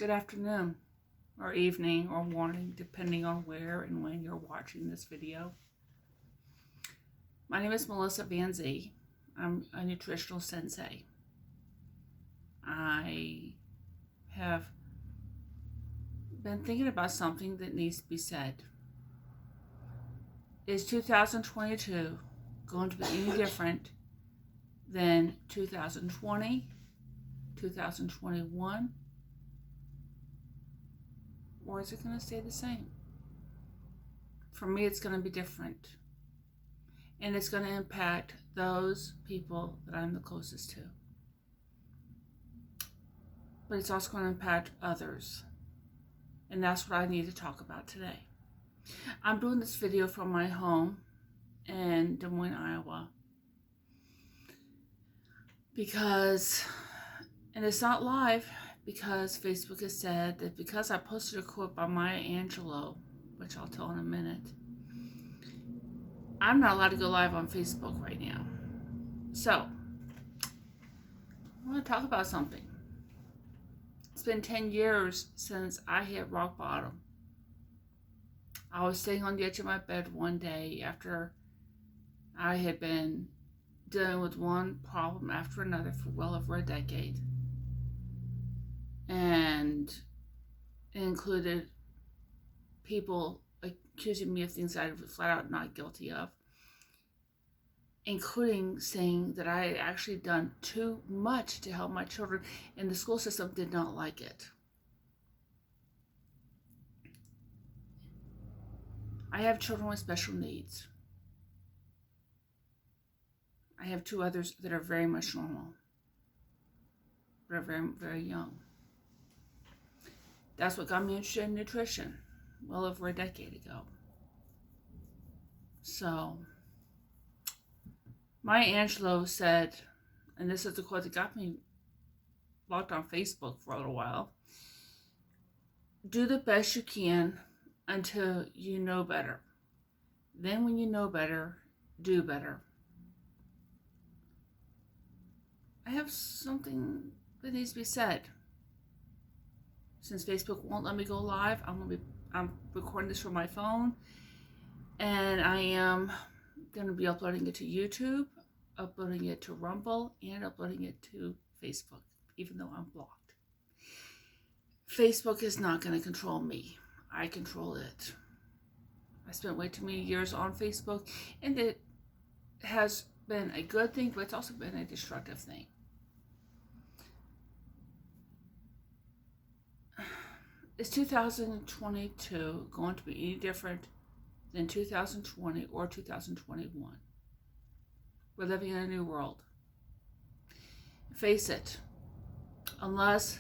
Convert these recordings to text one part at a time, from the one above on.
Good afternoon, or evening, or morning, depending on where and when you're watching this video. My name is Melissa Van Zee. I'm a nutritional sensei. I have been thinking about something that needs to be said. Is 2022 going to be any different than 2020, 2021, or is it going to stay the same? For me, it's going to be different. And it's going to impact those people that I'm the closest to. But it's also going to impact others. And that's what I need to talk about today. I'm doing this video from my home in Des Moines, Iowa. And it's not live, because Facebook has said that because I posted a quote by Maya Angelou, which I'll tell in a minute, I'm not allowed to go live on Facebook right now. So, I want to talk about something. It's been 10 years since I hit rock bottom. I was sitting on the edge of my bed one day after I had been dealing with one problem after another for well over a decade. And it included people accusing me of things I was flat out not guilty of, including saying that I had actually done too much to help my children, and the school system did not like it. I have children with special needs. I have two others that are very much normal, but are very, very young. That's what got me interested in nutrition well over a decade ago. So, Maya Angelou said, and this is the quote that got me blocked on Facebook for a little while: do the best you can until you know better. Then when you know better, do better. I have something that needs to be said. Since Facebook won't let me go live, I'm recording this from my phone, and I am going to be uploading it to YouTube, uploading it to Rumble, and uploading it to Facebook, even though I'm blocked. Facebook is not going to control me. I control it. I spent way too many years on Facebook, and it has been a good thing, but it's also been a destructive thing. Is 2022 going to be any different than 2020 or 2021? We're living in a new world. Face it, unless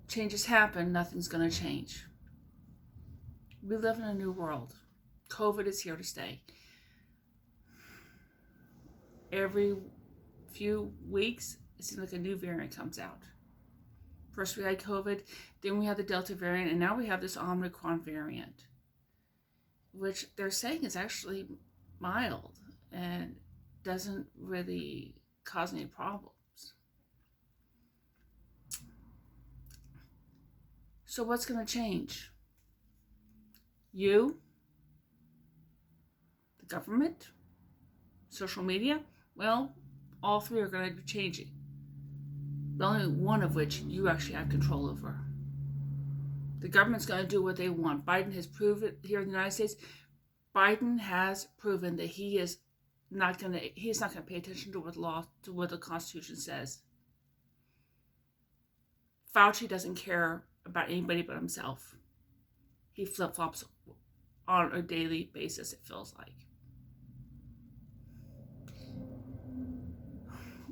changes happen, nothing's going to change. We live in a new world. COVID is here to stay. Every few weeks, it seems like a new variant comes out. First we had COVID, then we had the Delta variant, and now we have this Omicron variant, which they're saying is actually mild and doesn't really cause any problems. So what's going to change? You, the government, social media? Well, all three are going to be changing. The only one of which you actually have control over. The government's going to do what they want. Biden has proven here in the United States, Biden has proven that he's not going to pay attention to what the Constitution says. Fauci doesn't care about anybody but himself. He flip-flops on a daily basis, it feels like.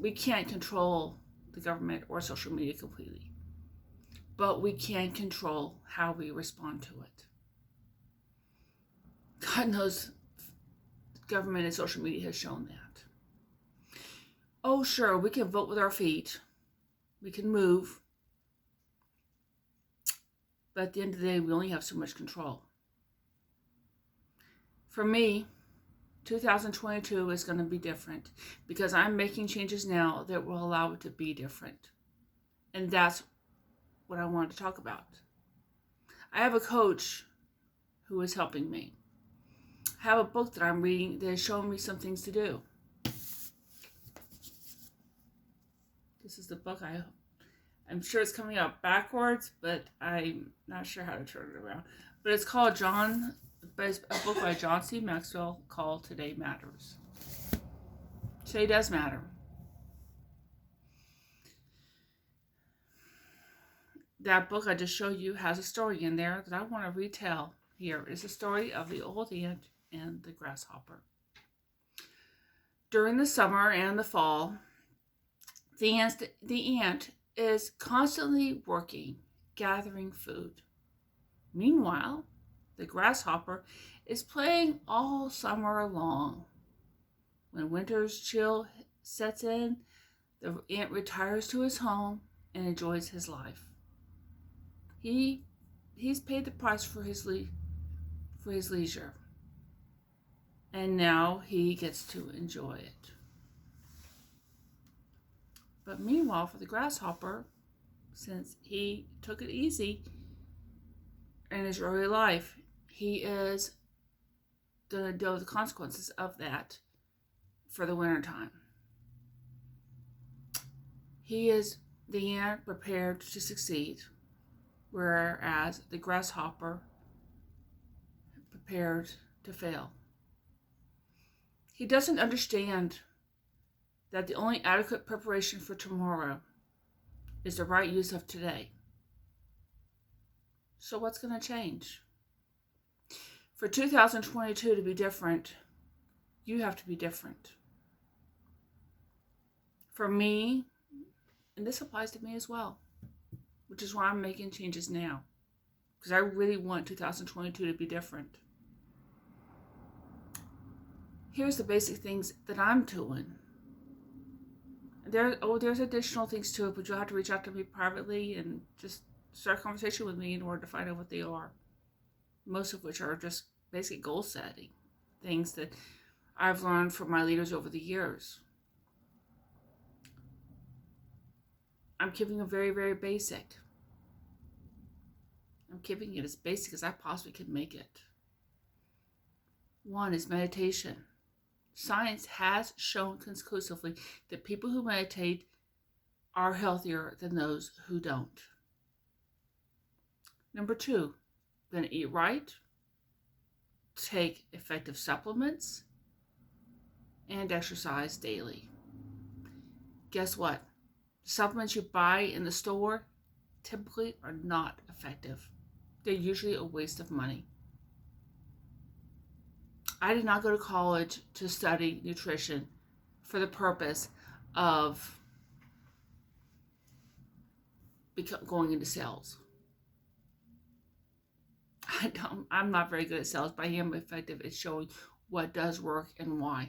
We can't control the government or social media completely, but we can control how we respond to it. God knows government and social media has shown that. Oh, sure, we can vote with our feet. We can move. But at the end of the day, we only have so much control. For me, 2022 is going to be different because I'm making changes now that will allow it to be different. And that's what I wanted to talk about. I have a coach who is helping me. I have a book that I'm reading that is showing me some things to do. This is the book. I'm sure it's coming out backwards, but I'm not sure how to turn it around. But it's called it's a book by John C. Maxwell called Today Matters. Today does matter. That book I just showed you has a story in there that I want to retell here. It's a story of the old ant and the grasshopper. During the summer and the fall, the ant is constantly working, gathering food. Meanwhile, the grasshopper is playing all summer long. When winter's chill sets in, the ant retires to his home and enjoys his life. He's paid the price for his leisure, and now he gets to enjoy it. But meanwhile, for the grasshopper, since he took it easy in his early life, he is going to deal with the consequences of that for the winter time. The ant prepared to succeed, whereas the grasshopper prepared to fail. He doesn't understand that the only adequate preparation for tomorrow is the right use of today. So what's going to change? For 2022 to be different, you have to be different. For me, and this applies to me as well, which is why I'm making changes now, because I really want 2022 to be different. Here's the basic things that I'm doing. There's additional things to it, but you'll have to reach out to me privately and just start a conversation with me in order to find out what they are. Most of which are just basic goal setting, things that I've learned from my leaders over the years. I'm keeping it very, very basic. I'm keeping it as basic as I possibly can make it. One is meditation. Science has shown conclusively that people who meditate are healthier than those who don't. Number 2, going to eat right, take effective supplements, and exercise daily. Guess what? The supplements you buy in the store typically are not effective. They're usually a waste of money. I did not go to college to study nutrition for the purpose of going into sales. I'm not very good at sales, but I am effective at showing what does work and why.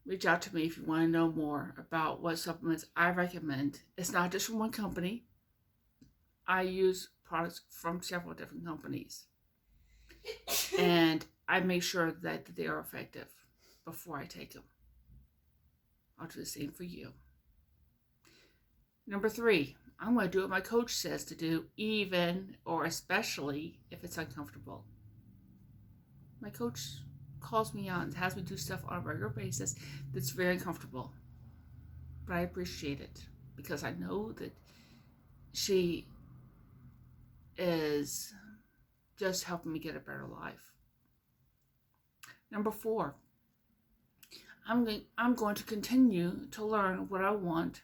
Reach out to me if you want to know more about what supplements I recommend. It's not just from one company. I use products from several different companies. And I make sure that they are effective before I take them. I'll do the same for you. Number 3, I'm going to do what my coach says to do, even or especially if it's uncomfortable. My coach calls me out and has me do stuff on a regular basis that's very uncomfortable. But I appreciate it because I know that she is just helping me get a better life. Number 4, I'm going to continue to learn what I want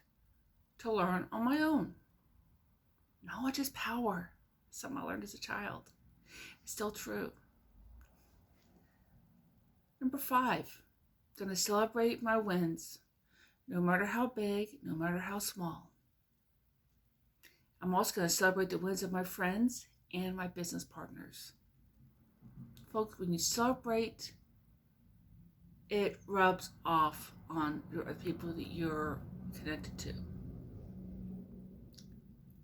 to learn on my own. Knowledge is power. Something I learned as a child. It's still true. Number 5, going to celebrate my wins, no matter how big, no matter how small. I'm also going to celebrate the wins of my friends and my business partners. Folks, when you celebrate, it rubs off on the people that you're connected to.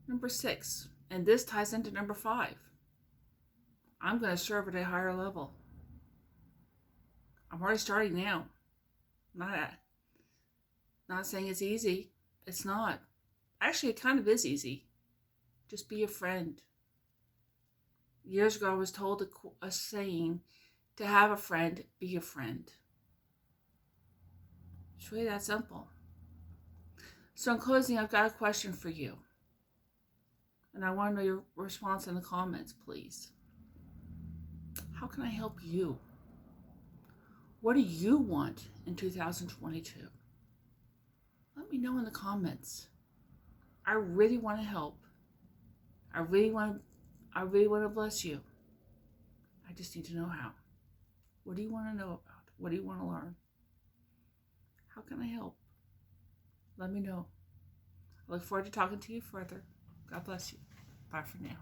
Number 6, and this ties into number 5, I'm going to serve at a higher level. I'm already starting now. Not saying it's easy. It's not. Actually, it kind of is easy. Just be a friend. Years ago, I was told a saying, to have a friend, be a friend. It's really that simple. So in closing, I've got a question for you. And I want to know your response in the comments, please. How can I help you? What do you want in 2022? Let me know in the comments. I really want to help. I really want to bless you. I just need to know how. What do you want to know about? What do you want to learn? How can I help? Let me know. I look forward to talking to you further. God bless you. Bye for now.